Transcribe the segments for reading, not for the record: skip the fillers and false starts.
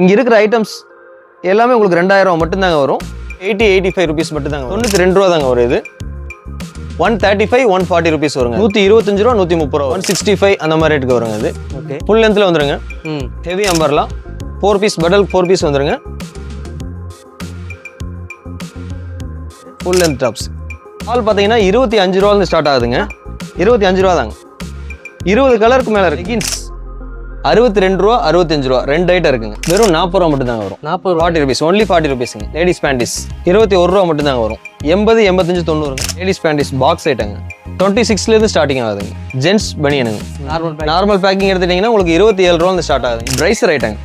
இங்கே இருக்கிற ஐட்டம்ஸ் எல்லாமே உங்களுக்கு 2000 மட்டும்தாங்க வரும். 85 rupees மட்டும்தாங்க. 92 ரூபா தாங்க வரும். இது 135 140 rupees வருங்க. 125 ரூபா 130 ரூபா 165 அந்த மாதிரி ரேட்டுக்கு வருங்க. இது ஓகே ஃபுல் லென்த்தில் வந்துருங்க. Heavy umbrella 4 piece Patil 4 piece வந்துருங்க. ஃபுல் லென்த் டாப்ஸ் ஆல் பார்த்தீங்கன்னா 25 ரூபாலேருந்து ஸ்டார்ட் ஆகுதுங்க. 25 ரூபா தாங்க. 20 கலருக்கு மேலே இருக்கு. லெகின்ஸ் 62 ரூபா 65 ரூபா 2 ஐட்டம் இருக்குங்க. வெறும் 40 ரூபா மட்டும் தாங்க வரும். 40 rupees ஒன்லி 40 rupeesங்க. லேடிஸ் பேண்டிஸ் 21 ரூபா மட்டும் தாங்க வரும். 80 85 90 லேடிஸ் பேண்டிஸ் பாக்ஸ் ஐட்டங்க 26லேருந்து ஸ்டார்டிங் ஆகுதுங்க. ஜென்ஸ் பனியனுங்க நார்மல் பேக்கிங் எடுத்துட்டீங்கன்னா உங்களுக்கு 27 ரூபாலேருந்து ஸ்டார்ட் ஆகுது. பிரைசர் ஐட்டங்க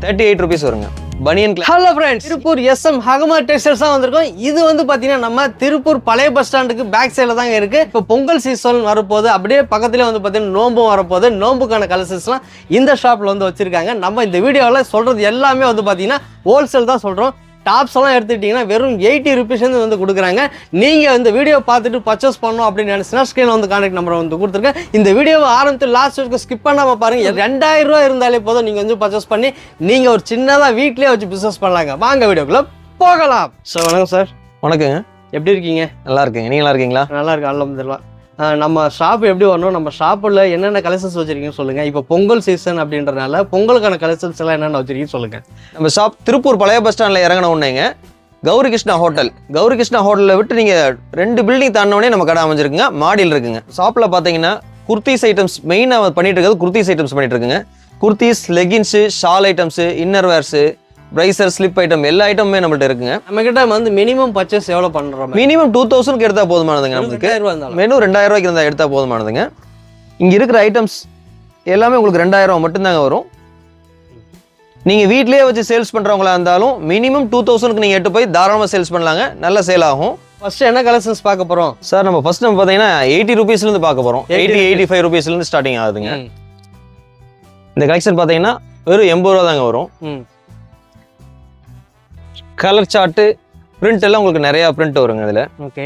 38 rupees வருங்க. பனியன். ஹலோ ஃப்ரெண்ட்ஸ், திருப்பூர் SM ஹகமர் டெக்ஸ்டைல்ஸ் தான் வந்திருக்கோம். இது வந்து பார்த்தீங்கன்னா நம்ம திருப்பூர் பழைய பஸ் ஸ்டாண்டுக்கு பேக் சைடில் தாங்க இருக்குது. இப்போ பொங்கல் சீசன் வரப்போது, அப்படியே பக்கத்துலேயே வந்து பார்த்தீங்கன்னா நோம்பும் வரப்போது. நோம்புக்கான கலெக்ஷன்ஸ்லாம் இந்த ஷாப்பில் வந்து வச்சுருக்காங்க. நம்ம இந்த வீடியோவில் சொல்கிறது எல்லாமே வந்து பார்த்தீங்கன்னா ஹோல்சேல் தான் சொல்கிறோம். டாப்ஸ் எல்லாம் எடுத்துக்கிட்டிங்கன்னா வெறும் 80 rupees வந்து கொடுக்குறாங்க. நீங்கள் இந்த வீடியோ பார்த்துட்டு பர்ச்சேஸ் பண்ணணும் அப்படின்னு நினச்சினா ஸ்க்ரீனில் வந்து கான்டாக்ட் நம்பரை வந்து கொடுத்துருக்கேன். இந்த வீடியோவை ஆரம்பித்து லாஸ்ட் வரைக்கும் ஸ்கிப் பண்ணாமல் பாருங்கள். 2000 ரூபா இருந்தாலே போதும் நீங்கள் வந்து பர்ச்சேஸ் பண்ணி நீங்கள் ஒரு சின்னதாக வீட்லேயே வச்சு பிஸ்னஸ் பண்ணலாங்க. வாங்க வீடியோக்குள்ளே போகலாம். சார் வணக்கம் சார். வணக்கங்க. எப்படி இருக்கீங்க? நல்லா இருக்கேங்க. நீங்கள் நல்லா இருக்கீங்களா? நல்லா இருக்கு, அல்ஹம்துலில்லாஹ். நம்ம ஷாப் எப்படி வரணும், நம்ம ஷாப்பில் என்னென்ன கலெக்ஷன்ஸ் வச்சுருக்கீங்கன்னு சொல்லுங்கள். இப்போ பொங்கல் சீசன் அப்படின்றனால பொங்கலுக்கான கலெக்ஷன்ஸ் எல்லாம் என்னென்ன வச்சுருக்கீங்கன்னு சொல்லுங்கள். நம்ம ஷாப் திருப்பூர் பழைய பஸ் ஸ்டாண்டில் இறங்கின உடனேங்க கௌரி கிருஷ்ணா ஹோட்டல். கௌரி கிருஷ்ணா ஹோட்டலில் விட்டு நீங்கள் 2 பில்டிங் தாண்டினோடனே நம்ம கடை அமைஞ்சிருக்குங்க. மாடியில் இருக்குங்க. ஷாப்பில் பார்த்தீங்கன்னா குர்த்திஸ் ஐட்டம்ஸ் மெயினாக பண்ணிட்டு இருக்கிறது. குர்த்திஸ் ஐட்டம்ஸ் பண்ணிட்டு இருக்குங்க. Kurtis, leggings, shawl items, inner wears, பிரைசர், ஸ்லிப் ஐட்டம் எல்லா ஐட்டமுமே நம்மள்ட்ட இருக்குங்க. நம்ம கிட்ட வந்து மினிமம் பர்ச்சேஸ் எவ்வளோ பண்ணுறோம்? மினிமம் 2000 எடுத்தா போதுமானதுங்க. நமக்கு மெனு 2000 ரூபாய்க்கு இருந்தால் எடுத்தா போதுமானதுங்க. இங்கே இருக்கிற ஐட்டம்ஸ் எல்லாமே உங்களுக்கு 2000 மட்டும்தாங்க வரும். நீங்கள் வீட்லேயே வச்சு சேல்ஸ் பண்ணுறவங்களா இருந்தாலும் மினிமம் 2000க்கு நீங்கள் எட்டு போய் தாராளமாக சேல்ஸ் பண்ணலாங்க. நல்ல சேல் ஆகும். ஃபர்ஸ்ட் என்ன கலெக்ஷன்ஸ் பார்க்க போகிறோம் சார்? நம்ம ஃபர்ஸ்ட் நம்ம பார்த்தீங்கன்னா 80 rupeesலேருந்து பார்க்க போகிறோம். 85 rupeesலேருந்து ஸ்டார்டிங் ஆகுதுங்க. இந்த கலெக்ஷன் பார்த்தீங்கன்னா வெறும் 80 ரூபா தாங்க வரும். கலர் சார்ட்டு பிரிண்ட் எல்லாம் உங்களுக்கு நிறைய பிரிண்ட் வருங்க இதுல. ஓகே.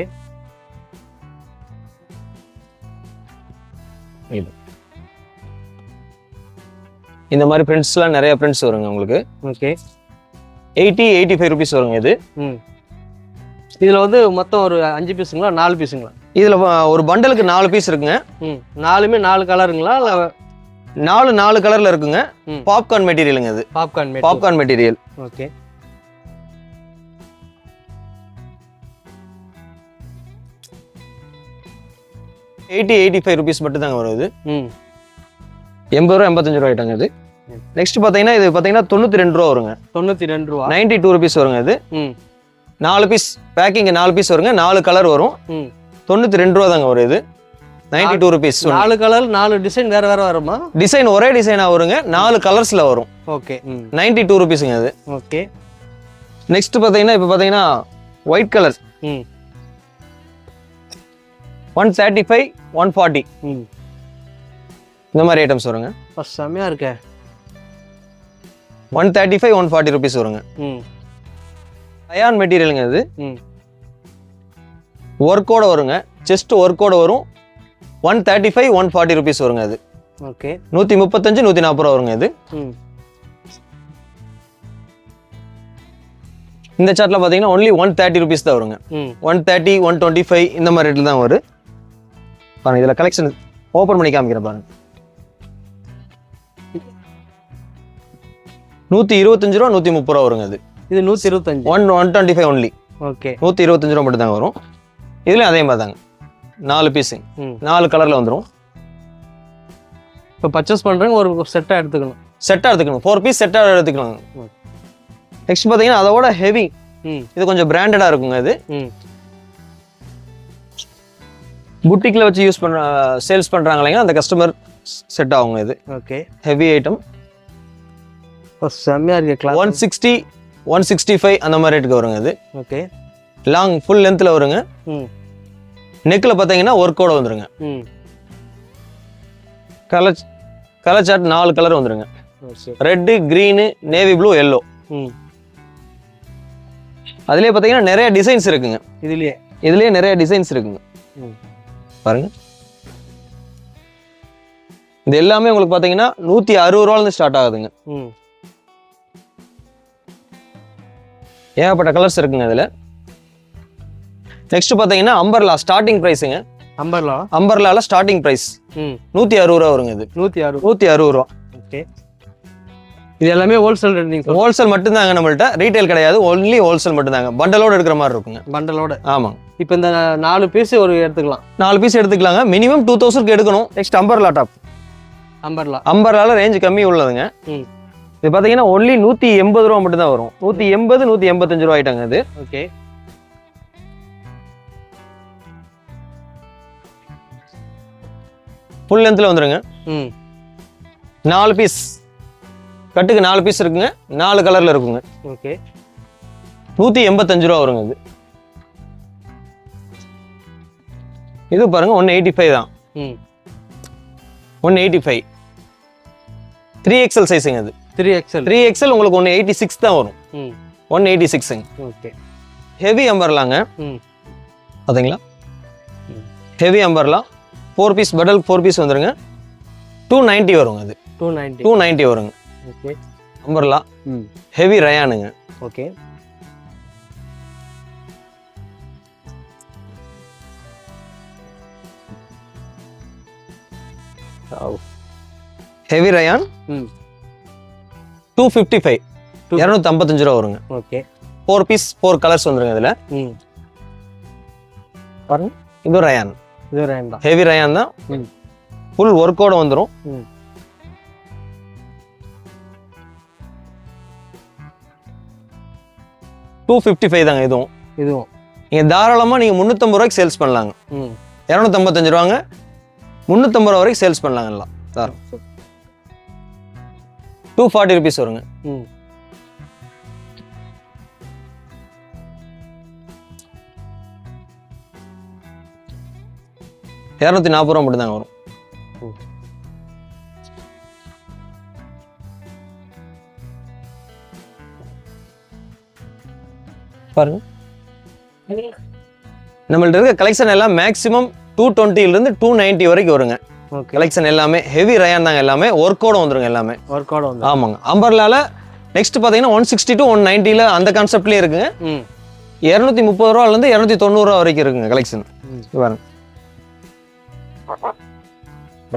இந்த மாதிரி பிரிண்ட்ஸ்லாம் நிறைய பிரிண்ட்ஸ் வருங்க உங்களுக்கு. ஓகே. 85 rupees வருங்க இது. இதுல வந்து மொத்தம் ஒரு 5 பீஸுங்களா 4 பீஸுங்களா? இதுல ஒரு பண்டலுக்கு 4 பீஸ் இருக்குங்க. 4மே 4 கலருங்களா? 4 கலர்ல இருக்குங்க. பாப்கார்ன் மெட்டீரியலுங்க இது. Popcorn material. ஓகே. ₹85 மட்டும் தாங்க வரும் இது. 80 ரூபா 85 ரூபா ஆயிட்டாங்க இது. நெக்ஸ்ட் பாத்தீங்கன்னா இது பாத்தீங்கன்னா 92 ரூபா வருங்க. 92 ரூபா 92 rupees வருங்க இது. 4 பீஸ் பேக்கிங் 4 பீஸ் வருங்க. 4 கலர் வரும். 92 ரூபா தாங்க வரும் இது. 92 rupees. 4 கலர் 4 டிசைன் வேற வேற வருமா? டிசைன் ஒரே டிசைனா வருங்க. 4 கலர்ஸ்ல வரும். ஓகே. 92 rupeesங்க இது. ஓகே. நெக்ஸ்ட் பாத்தீங்கன்னா இப்போ பாத்தீங்கன்னா ஒயிட் கலர் 135 140 இந்த மாதிரி ஐட்டம்ஸ் வருங்க. செம்மையா இருக்கு. 135 140 rupees வருங்க. அயான் மெட்டீரியலுங்க இது. ஒர்க்கோட வருங்க. செஸ்ட் ஒர்க்கோட வரும். 135 140 rupees வருங்க அது. ஓகே. 135 140 ரூபா வருங்க இது. இந்த சார்ட்ல பாத்தீங்கன்னா ஒன்லி 130 rupees தான் வருங்க. 130 125 இந்த மாதிரி ரேட்ல தான் வரும். பாருங்க இதுல கலெக்ஷன் ஓபன் பண்ணி காமிக்கிறேன் பாருங்க. 125 ரூபா 130 ரூபா வருங்க அது. இது 125 125 ஒன்லி. ஓகே. 125 ரூபா மட்டும் தாங்க வரும். இதுல அதே மாதிரி தாங்க 4 பீஸ் 4 கலர்ல வந்துரும். இப்போ பர்ச்சேஸ் பண்றவங்க ஒரு செட்டா எடுத்துக்கணும். 4 பீஸ் செட்டா எடுத்துக்கணும். நெக்ஸ்ட் பாத்தீங்கன்னா அதோட ஹெவி. இது கொஞ்சம் பிராண்டடா இருக்குங்க இது. புட்டிக்ல வச்சு யூஸ் பண்ற சேல்ஸ் பண்றாங்க இல்லைங்க, அந்த கஸ்டமர் செட் ஆகுங்க இது. ஓகே. Heavy item. செம்மையா இருக்கு. கிளாஸ் 160 165 அந்த மாதிரி ரேட்டுக்கு வருங்க இது. ஓகே. லாங் ஃபுல் லென்த்ல வருங்க. நெக்ல பாத்தீங்கன்னா ஒர்க்கோட வந்துருங்க. கலர் சார்ட் 4 கலர் வந்துருங்க. Red, green, navy blue, yellow. அதுலயே பாத்தீங்கன்னா நிறைய டிசைன்ஸ் இருக்குங்க. இதுலயே நிறைய டிசைன்ஸ் இருக்குங்க. பாருங்க. இது எல்லாமே உங்களுக்கு பாத்தீங்கன்னா 160 ரூபாயில இருந்து ஸ்டார்ட் ஆகுதுங்க. ஏகப்பட்ட கலர்ஸ் இருக்குங்க இதில். நெக்ஸ்ட் பார்த்தீங்கன்னா அம்பர்லா ஸ்டார்டிங் ப்ரைஸுங்க. அம்பர்லால ஸ்டார்டிங் ப்ரைஸ் 160 ரூபா வருங்க. இது 160 ரூபா. ஓகே, இது எல்லாமே ஹோல்சேல் ரேட். ஹோல்சேல் மட்டும்தாங்க நம்மள்ட்ட, ரீட்டைல் கிடையாது. ஒன்லி ஹோல்சேல் மட்டும்தாங்க. பண்டலோட எடுக்கிற மாதிரி இருக்குங்க. பண்டலோட. ஆமாங்க. இப்போ இந்த 4 பீஸ் ஒரு எடுத்துக்கலாம். 4 பீஸ் எடுத்துக்கலாங்க. மினிமம் 2000 எடுக்கணும். Next umbrella top. அம்பர்லால ரேஞ்ச் கம்மி உள்ளதுங்க. இது பார்த்தீங்கன்னா ஒன்லி 180 ரூபா மட்டும் தான் வரும். 180 185 ரூபா ஆயிட்டாங்க இது. ஓகே, ஃபுல் லென்த்ல வந்துருங்க. 4 பீஸ் கட்டுக்கு 4 பீஸ் இருக்குங்க. 4 கலர்ல இருக்குங்க. ஓகே, 185 ரூபா வருங்க இது. இது பாருங்க 185 தான். 185 3XL சைஸுங்க அது. 3XL உங்களுக்கு 186 தான் வரும். 186ங்க. ஓகே, ஹெவி அம்பர்லாங்க. பாத்தீங்களா, ஹெவி அம்பர்லா 4 பீஸ் படல் 4 பீஸ் வந்துருங்க. 290 வருங்க அது. 290 வருங்க. ஓகே, அம்பர்லா ஹெவி ரயானுங்க. ஓகே, ஹெவி ரயான் 255 255 ரூபா வருங்க. ஓகே, 4 பீஸ் 4 கலர்ஸ் வந்துருங்க இதுல. பாருங்க, இது ரயான். தான் ஹெவி ரயான் தான். ஃபுல் ஒர்க்கோட வந்துரும். $255 தாங்க இதுவும். நீங்க தாராளமா நீங்க 350 ரூபாய்க்கு சேல்ஸ் பண்ணலாங்க. 255 ரூபாங்க, 350 ரூபா வரைக்கும் சேல்ஸ் பண்ணலாங்க. 240 ருபீஸ் வருங்க. $240 மட்டும் தாங்க வரும். பாருங்க, நம்மள்ட்ட இருக்க கலெக்ஷன் எல்லாம் மேக்ஸிமம் 220 இருந்து 290 வரைக்கும் வருங்க. கலெக்ஷன் எல்லாமே ஹெவி ரயான் தாங்க. எல்லாமே ஒர்க்கோட வந்துருங்க. எல்லாமே ஒர்க்கோட வந்து. ஆமாங்க. அம்பர்லால நெக்ஸ்ட் பாத்தீங்கன்னா 160 to 190 அந்த கான்செப்ட்லயே இருக்குங்க. 230 ரூபால இருந்து 290 ரூபா வரைக்கும் இருக்குங்க கலெக்ஷன். பாருங்க.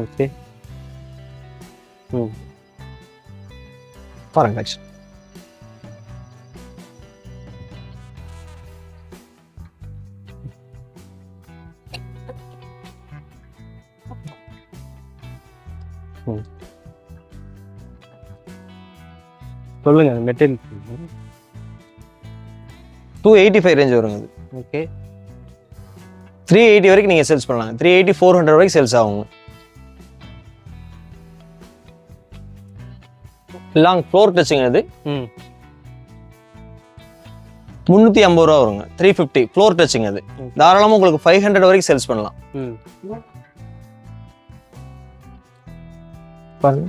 ஓகே, பாருங்க கலெக்ஷன். சொல்லுங்க. மெட்டீரியல் 285 ரேஞ்ச் வருங்க அது. ஓகே, 380 வரைக்கும் நீங்க சேல்ஸ் பண்ணலாம். 380 400 வரைக்கும் சேல்ஸ் ஆகுங்க. லாங் ஃப்ளோர் டச்சிங் அது. 350 ரூபா வருங்க. 350 ஃப்ளோர் டச்சிங் அது. தாராளமா உங்களுக்கு 500 வரைக்கும் சேல்ஸ் பண்ணலாம். பாருங்க,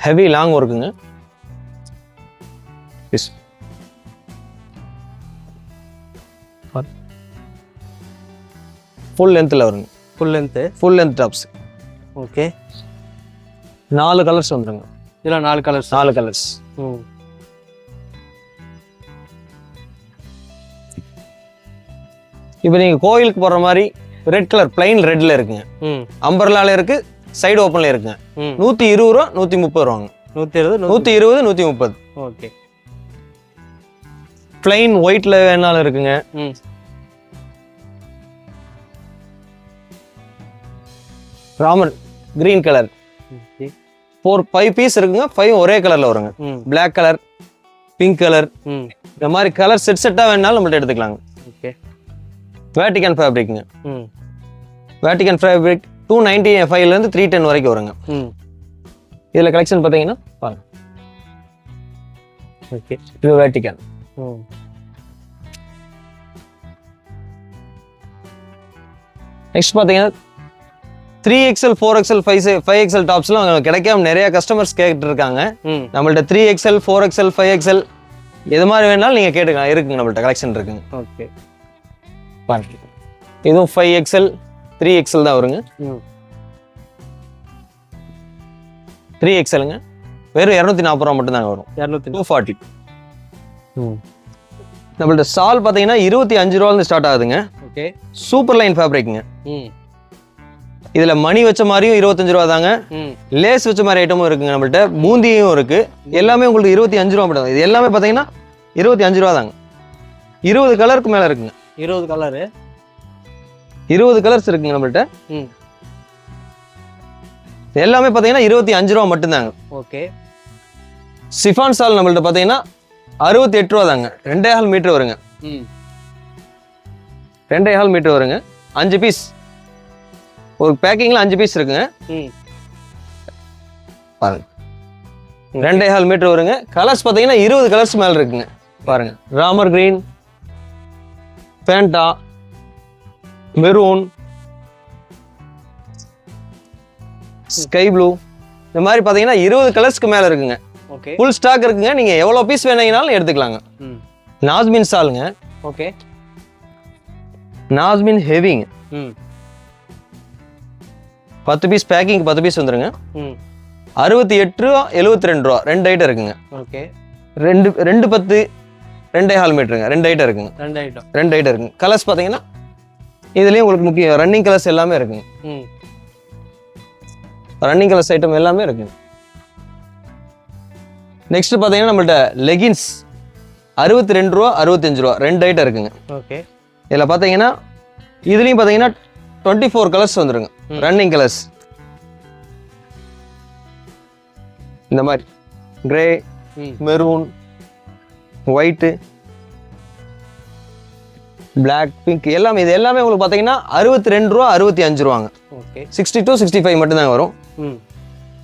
ஹெவி லாங் ஒர்க்குங்க. ஃபுல் லென்த்ல வருங்க. Full length tops. Okay, 4 colours வந்துருங்க. இதுல 4 கலர்ஸ். இப்போ நீங்க கோயிலுக்கு போற மாதிரி ரெட் கலர் பிளைன் ரெட்ல இருக்குங்க. அம்பர்லால இருக்கு, சைடு ஓப்பன்ல இருக்குங்க. 120 ரூபா 130 ரூபாங்க. 120 130. ஓகே, பிளைன் ஒயிட்ல வேணாலும் இருக்குங்க. ராமர் கிரீன் கலர் 5 பீஸ் இருக்குங்க. 5 ஒரே கலர்ல வருங்க. பிளாக் கலர், பிங்க் கலர், இந்த மாதிரி கலர் செட்டா வேணாலும் நம்மள்ட்ட எடுத்துக்கலாங்க. ஓகே, வேட்டிகன் ஃபேப்ரிக்ங்க. வேட்டிகன் ஃபேப்ரிக் 295 ல இருந்து 310 வரைக்கும் வருங்க. இதுல கலெக்ஷன் பாத்தீங்கன்னா பாருங்க. ஓகே, இது வேட்டிகன். நெக்ஸ்ட் பாத்தீங்கன்னா 3XL 4XL 5XL டாப்ஸ்லாம் கிடைக்காம நிறைய கஸ்டமர்ஸ் கேட்டு இருக்காங்க. நம்மள்ட்ட 3XL 4XL 5XL எது மாதிரி வேணாலும் நீங்க கேட்டுக்கலாம். இருக்குங்க, நம்மள்ட்ட கலெக்ஷன் இருக்குங்க. ஓகே, பாருங்க, இதுவும் 5XL 3XL தான் வருங்க. 3XLங்க. வெறும் 240 ரூபா மட்டும் தாங்க வரும். 240. நம்மள்ட்ட சால் பார்த்தீங்கன்னா 25 ரூபாயிலிருந்து ஸ்டார்ட் ஆகுதுங்க. ஓகே. சூப்பர் லைன் ஃபேப்ரிக்ங்க. ம். இதில் மணி வச்ச மாதிரியும் 25 ரூபா தாங்க. லேஸ் வச்ச மாதிரி ஐட்டமும் இருக்குங்க நம்மள்ட்ட. பூந்தியும் இருக்கு. எல்லாமே உங்களுக்கு 25 ரூபா மட்டும். இது எல்லாமே பார்த்தீங்கன்னா 25 ரூபா தாங்க. 20 கலருக்கு மேலே இருக்குங்க. 20 கலரு, 20 கலர்ஸ் இருக்குங்க நம்மள்ட்ட. ம். எல்லாமே பார்த்தீங்கன்னா 25 ரூபா மட்டும்தாங்க. ஓகே. சிஃபான் சால் நம்மள்ட்ட பார்த்தீங்கன்னா 68 ரூபா தாங்க. 2.5 மீட்டர் வருங்க. ம். 2.5 மீட்டர் வருங்க. 5 பீஸ் ஒரு பேக்கிங்கில் 5 பீஸ் இருக்குங்க. ம். பாருங்க 2.5 மீட்டர் வருங்க. கலர்ஸ் பார்த்தீங்கன்னா 20 கலர்ஸ் மேலே இருக்குங்க. பாருங்க Ramar green, Fanta, maroon, sky blue, இந்த மாதிரி பார்த்தீங்கன்னா 20 கலர்ஸ்க்கு மேலே இருக்குங்க. ஓகே. ஃபுல் ஸ்டாக் இருக்குங்க. நீங்கள் எவ்வளோ பீஸ் வேணுங்கனாலும் எடுத்துக்கலாங்க. நாஸ்மின் சாலுங்க. ஓகே. நாஸ்மின் ஹெவிங்க. ம். 10 பீஸ் பேக்கிங் 10 பீஸ் வந்துருங்க. ம். 68 ரூபா 72 ரூபா 2 ஐட்டம் இருக்குங்க. ஓகே. 2 10 2.5 மீட்டருங்க. 2 ஐட்டம் இருக்குங்க. 2 ஐட்டம் இருக்குங்க. கலர்ஸ் பார்த்தீங்கன்னா இதுலேயும் உங்களுக்கு முக்கியம் ரன்னிங் கலர்ஸ் எல்லாமே இருக்குங்க. ம். ரன்னிங் கலர்ஸ் ஐட்டம் எல்லாமே இருக்குங்க. நெக்ஸ்ட் பார்த்தீங்கன்னா நம்மள்ட்ட லெகின்ஸ் 62 ரூபா 65 ரூபா 2 ஐட்டம் இருக்குங்க. ஓகே. இதில் பார்த்தீங்கன்னா இதுலேயும் பார்த்தீங்கன்னா 24 கலர்ஸ் வந்துருங்க. ரன்னிங் கலர்ஸ் இந்த மாதிரி grey, maroon, white, black, pink எல்லாமே இது எல்லாமே உங்களுக்கு பார்த்தீங்கன்னா 62 ரூபா 65 ரூபாங்க. ஓகே. 62 65 மட்டும்தாங்க வரும்.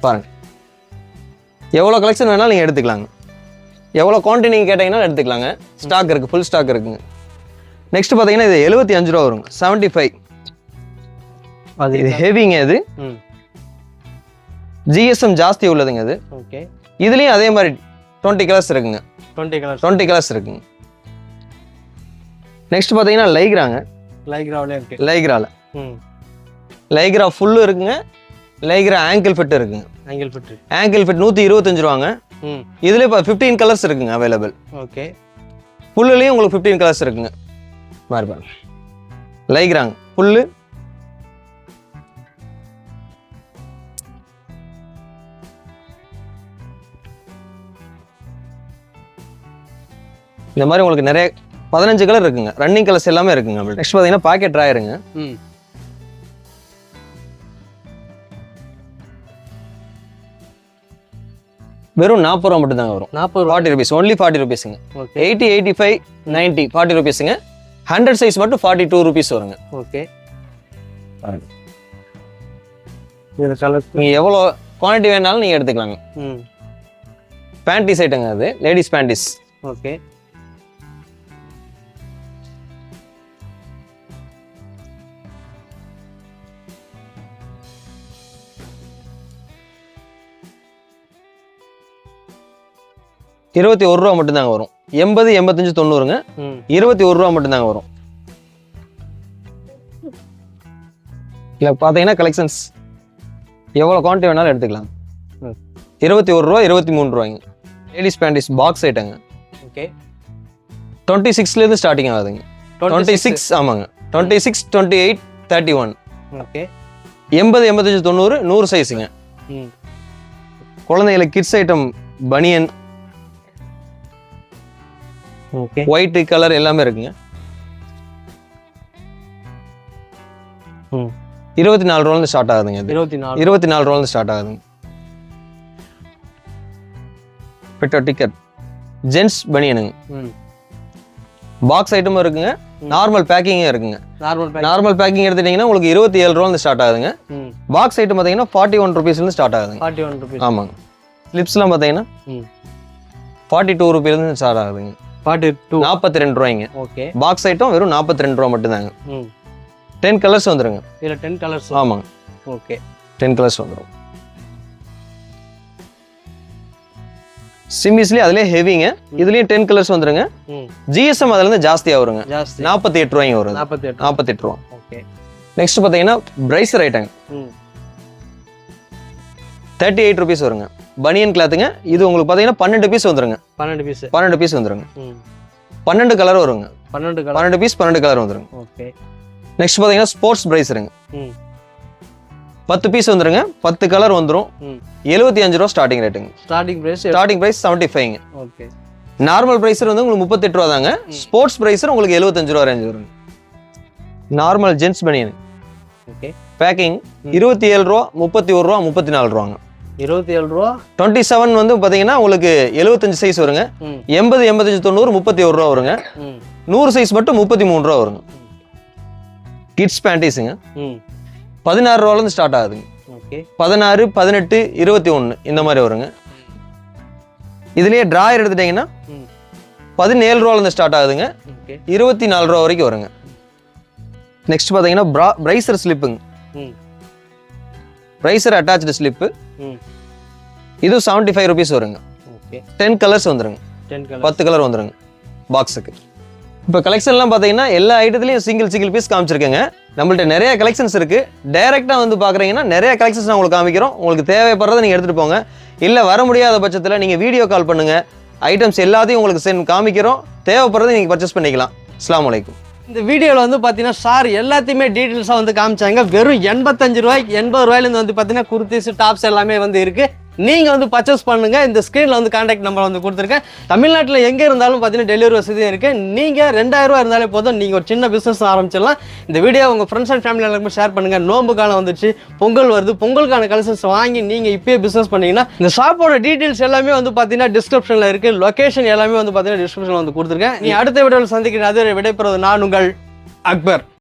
பாருங்க எவ்வளோ கலெக்ஷன் வேணாலும் நீங்கள் எடுத்துக்கலாங்க. எவ்வளோ குவான்டிட்டி நீங்கள் கேட்டீங்கன்னா எடுத்துக்கலாங்க. ஸ்டாக் இருக்குது, ஃபுல் ஸ்டாக் இருக்குங்க. நெக்ஸ்ட் பார்த்தீங்கன்னா இது 75 ரூபா வருங்க. 75 இது ஹெவிங்க. இது ஜிஎஸ்எம் ஜாஸ்தி உள்ளதுங்க. இது ஓகே. இதுலேயும் அதே மாதிரி 20 கலர்ஸ் இருக்குங்க. 20 கலர்ஸ் இருக்குங்க. நெக்ஸ்ட் பார்த்தீங்கன்னா லைக்ராங்க. லைக்ரால லைக்ரா ஃபுல்லு இருக்குங்க. லைக்ரா ஆங்கிள் ஃபிட் இருக்குங்க. ஆங்கிள் ஃபிட் 125 ரூபாங்க. இதுல இப்போ 15 கலர்ஸ் இருக்குங்க அவைலபிள். ஓகே. ஃபுல்லுலேயும் உங்களுக்கு 15 கலர்ஸ் இருக்குங்க. பாருங்க லைக்ராங்க ஃபுல்லு. இந்த மாதிரி உங்களுக்கு நிறைய 15 கலர் இருக்குங்க. ரன்னிங் கலர்ஸ் எல்லாமே இருக்குங்க. நெக்ஸ்ட் பார்த்தீங்கன்னா பாக்கெட் ட்ராயருங்க. வெறும் 40 ரூபா மட்டும் தாங்க வரும். 40 rupees only 40 rupeesங்க. 80 85 90 40 rupeesங்க. 100 சைஸ் மட்டும் 42 rupees வருங்க. ஓகே. இந்த கலர் நீங்க எவ்வளோ குவான்டிட்டி வேணாலும் நீங்க எடுத்துக்கலாங்க. பேண்டிஸ் ஐட்டங்க அது, லேடிஸ் பேண்டிஸ். ஓகே. ₹21 மட்டும் தாங்க வரும். 80 85 90ங்க. ₹21 மட்டும் தாங்க வரும். இல்ல பாத்தீங்கன்னா கலெக்ஷன்ஸ் எவ்வளவு குவான்டிட்டி வேணாலும் எடுத்துக்கலாம். ₹21 23 ரூபாய்ங்க. லேடிஸ் பேண்டிஸ் பாக்ஸ் ஐட்டங்க. ஓகே. 26ல இருந்து ஸ்டார்டிங் ஆகுதுங்க. 26 ஆமாங்க. 26 28 31. ஓகே. 80 85 90 100 சைஸுங்க. குழந்தைகளுக்கு கிட்ஸ் ஐட்டம் பனியன், ஓகே, ஒயிட் கலர் எல்லாமே இருக்குங்க. 24 ரூபாயிலிருந்து ஸ்டார்ட் ஆகுதுங்க. 24 ரூபாயிலிருந்து ஸ்டார்ட் ஆகுதுங்க. பெட்டோ டிக்கெட் ஜென்ஸ் பனியனுங்க. பாக்ஸ் ஐட்டமும் இருக்குங்க. நார்மல் பேக்கிங்கும் இருக்குங்க. நார்மல் பேக்கிங் எடுத்துட்டீங்கன்னா உங்களுக்கு 27 ரூபாயிலிருந்து ஸ்டார்ட் ஆகுதுங்க. பாக்ஸ் ஐட்டம் பார்த்தீங்கன்னா 41 rupeesலேருந்து ஸ்டார்ட் ஆகுதுங்க. 41 rupees. ஆமாங்க. ஸ்லிப்ஸ்லாம் பார்த்தீங்கன்னா 42 rupeesலேருந்து ஸ்டார்ட் ஆகுதுங்க. 42 ரூபாய்ங்க. ஓகே. பாக்ஸ் ஐட்டம் வெறும் 42 ரூபா மட்டும் தாங்க. 10 கலர்ஸ் வந்துருங்க. இதுல 10 கலர்ஸ். ஆமாங்க. ஓகே. 10 கலர்ஸ் வந்துரும். சிமிஸ்லி அதுலயே ஹெவிங்க. இதுலயும் 10 கலர்ஸ் வந்துருங்க. ஜிஎஸ்எம் அதுல இருந்து ஜாஸ்தியா வருங்க. 48 ரூபாய்ங்க வரும். 48 ரூபா. ஓகே. நெக்ஸ்ட் பாத்தீங்கன்னா பிரைசர் ஐட்டங்க. 38 rupees வருங்க. பனியன் கிளாத்துங்க. இது உங்களுக்கு பாத்தீங்கன்னா 12 பீஸ் வந்துருங்க. 12 பீஸ் வந்துருங்க. 12 கலர் வருங்க. 12 கலர், 12 பீஸ் 12 கலர் வந்துருங்க. ஓகே. நெக்ஸ்ட் பார்த்தீங்கன்னா ஸ்போர்ட்ஸ் பிரைஸருங்க. 10 பீஸ் வந்துருங்க, 10 கலர் வந்துடும். 75 ரூபா ஸ்டார்டிங் ரேட்டுங்க. ஸ்டார்டிங் பிரைஸ் 75ங்க. ஓகே. நார்மல் பிரைஸர் வந்து உங்களுக்கு 38 ரூபா தாங்க. ஸ்போர்ட்ஸ் பிரைஸர் உங்களுக்கு 75 ரூபா ரேஞ்ச் வருங்க. நார்மல் ஜென்ஸ் பனியன் ஓகே. பேக்கிங் 27 ரூபா, 31 ரூபா, 34 ரூபாங்க. 27 ரூபா. 27 வந்து பார்த்தீங்கன்னா உங்களுக்கு 75 சைஸ் வருங்க. 80, 85, 90 31 ரூபா வருங்க. 100 சைஸ் மட்டும் 33 ரூபா வருங்க. கிட்ஸ் பேண்டிஸுங்க 16 ரூபாலேருந்து ஸ்டார்ட் ஆகுதுங்க. ஓகே. 16, 18, 21 இந்த மாதிரி வருங்க. இதுலேயே ட்ராயர் எடுத்துட்டீங்கன்னா 17 ரூபாலேருந்து ஸ்டார்ட் ஆகுதுங்க. 24 ரூபா வரைக்கும் வருங்க. நெக்ஸ்ட் பார்த்தீங்கன்னா பிரைசர் ஸ்லிப்புங்க. பிரைசர் அட்டாச்சு ஸ்லிப்பு. இது 75 ருபீஸ் வருங்க. 10 கலர்ஸ் வந்துருங்க. 10 கலர் வந்துருங்க பாக்ஸுக்கு. இப்போ கலெக்ஷன்லாம் பார்த்தீங்கன்னா எல்லா ஐட்டத்துலையும் சிங்கிள் பீஸ் காமிச்சிருக்கேங்க. நம்மள்ட்ட நிறைய கலெக்ஷன்ஸ் இருக்குது. டைரெக்டாக வந்து பார்க்குறீங்கன்னா நிறைய கலெக்ஷன்ஸ் நான் உங்களுக்கு காமிக்கிறோம். உங்களுக்கு தேவைப்படுறதை நீங்கள் எடுத்துகிட்டு போங்க. இல்லை வர முடியாத பட்சத்தில் நீங்கள் வீடியோ கால் பண்ணுங்கள். ஐட்டம்ஸ் எல்லாத்தையும் உங்களுக்கு காமிக்கிறோம். தேவைப்படுறதை நீங்கள் பர்ச்சேஸ் பண்ணிக்கலாம். அஸ்ஸலாமு அலைக்கும். இந்த வீடியோவில் வந்து பார்த்தீங்கன்னா சார் எல்லாத்தையுமே டீட்டெயில்ஸாக வந்து காமிச்சாங்க. வெறும் 85 ரூபாய்க்கு 80 ரூபாயிலேருந்து வந்து பார்த்தீங்கன்னா குர்த்திஸ் டாப்ஸ் எல்லாமே வந்து இருக்குது. நீங்கள் வந்து பர்ச்சேஸ் பண்ணுங்கள். இந்த ஸ்க்ரீனில் வந்து கான்டாக்ட் நம்பர் வந்து கொடுத்துருக்கேன். தமிழ்நாட்டில் எங்கே இருந்தாலும் பார்த்தீங்கன்னா டெலிவரி வசதியும் இருக்குது. நீங்கள் 2000 ரூபா இருந்தாலே போதும், நீங்கள் ஒரு சின்ன பிஸ்னஸ் ஆரம்பிச்சிடலாம். இந்த வீடியோ உங்கள் ஃப்ரெண்ட்ஸ் அண்ட் ஃபேமிலி எல்லாருமே ஷேர் பண்ணுங்கள். நோம்பு காலம் வந்துச்சு, பொங்கல் வருது. பொங்கலுக்கான கலெக்ஷன்ஸ் வாங்கி நீங்கள் இப்போயே பிஸ்னஸ் பண்ணிங்கன்னா இந்த ஷாப்போட டீட்டெயில்ஸ் எல்லாமே வந்து பார்த்தீங்கன்னா டிஸ்கிரிப்ஷனில் இருக்குது. லொகேஷன் எல்லாமே வந்து பார்த்தீங்கன்னா டிஸ்கிரிப்ஷனில் வந்து கொடுத்துருக்கேன். நீ அடுத்த வீடியோவில் சந்திக்கிறேன். அதுவரை விடைபெறுவது நான் உங்கள் அக்பர்.